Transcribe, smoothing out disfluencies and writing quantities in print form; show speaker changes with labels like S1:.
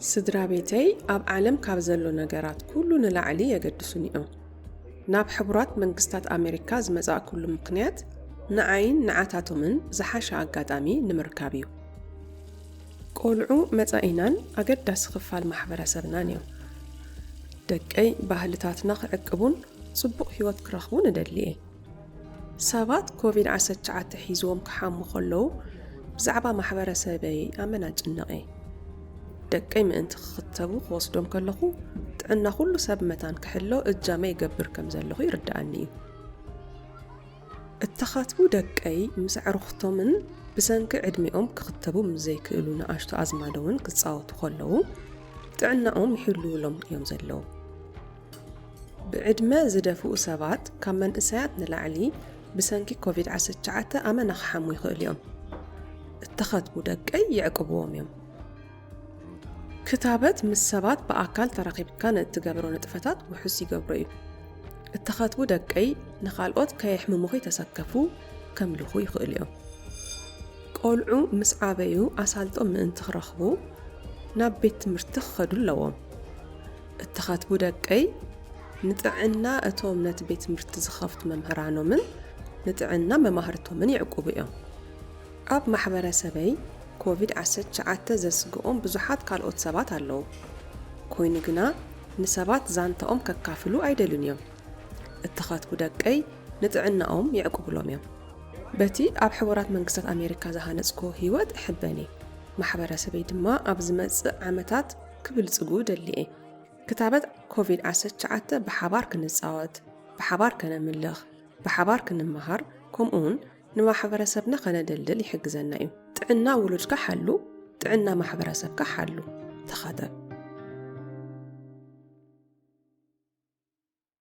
S1: ስድራ ቤተይ ኣብ ዓለም ካብ ዘሎ ነገራት ኩሉ ንላዕሊ የገድሱን እዮም። ናብ ሕቡራት መንግስታት ኣሜሪካ ዝመጻእ ኩሉ ምክንያት ንዓይን ንዓታቶምን ዝሓሸ ኣጋጣሚ ንምርካብ እዩ። ቆልዑ መጻኢናን ኣገዳሲ ክፋል ማሕበረሰብናን እዮም። ደቀይ ባህልታትና ክዕቅቡን ጽቡቕ ህይወት ክረኽቡን እደልየ። ሰባት ኮቪድ-19 ሒዝዎም ክሓሙ ከለዉ ብዛዕባ ማሕበረሰበይ ኣመና ጭነቐ። ደቀይ ምእንቲ ክኽተቡ ክወስዶም ከለኹ ጥዕና ኩሉ ሰብ መታን ክሕሎ እጃመ ይገብር ከም ዘለኹ ይርዳኣኒ እዩ። እተኻትቡ ደቀይ ምስ ኣዕሩኽቶምን ብሰንኪ ዕድሚኦም ክኽተቡ ምዘይክእሉ ንኣሽቱ ኣዝማዶውን ክጻወቱ ከለዉ ጥዕናኦም ይሕልውሎም እዮም ዘለዉ። ብዕድመ ዝደፍኡ ሰባት ካብ መንእሰያት ንላዕሊ ብሰንኪ ኮቪድ-19 ኣመና ክሓሙ ይኽእል እዮም። እተኻትቡ ደቀይ ይዕቅብዎም እዮም። ክታበት ምስ ሰባት ብኣካል ተራኺብካ ንእትገብሮ ንጥፈታት ውሑስ ይገብሮ እዩ። እተኻትቡ ደቀይ ንኻልኦት ከየሕምሙኺ ተሰከፉ ከምልኹ ይኽእል እዮም። ቆልዑ ምስ ዓበዩ ኣሳልጦም ምእንቲ ክረኽቡ ናብ ቤት ትምህርቲ ክኸዱ ኣለዎም። እተኻትቡ ደቀይ ንጥዕና እቶም ነቲ ቤት ትምህርቲ ዝኸፍቱ መምህራኖምን ንጥዕና መማህርቶምን ይዕቅቡ እዮም። ኣብ ማሕበረሰበይ ኮቪድ-19 ዘስግኦም ብዙሓት ካልኦት ሰባት ኣለዉ። ኮይኑ ግና ንሰባት ዛንታኦም ከካፍሉ ኣይደልን እዮም። እተኻትቡ ደቀይ ንጥዕናኦም ይዕቅብሎም እዮም። በቲ ኣብ ሕቡራት መንግስታት ኣሜሪካ ዝሃነጽኮ ህይወት እሕበኒ ማሕበረሰበይ ድማ ኣብ ዝመጽእ ዓመታት ክብልጽጉ ደልየ። ክታበት ኮቪድ-19 ብሓባር ክንጻወት፣ ብሓባር ከነምልኽ፣ ብሓባር ክንመሃር ከምኡውን ንማሕበረሰብና ከነደልድል ይሕግዘና እዩ። ጥዕና ውሉድካ ሓሉ፣ ጥዕና ማሕበረሰብካ ሓሉ። ተኻተብ።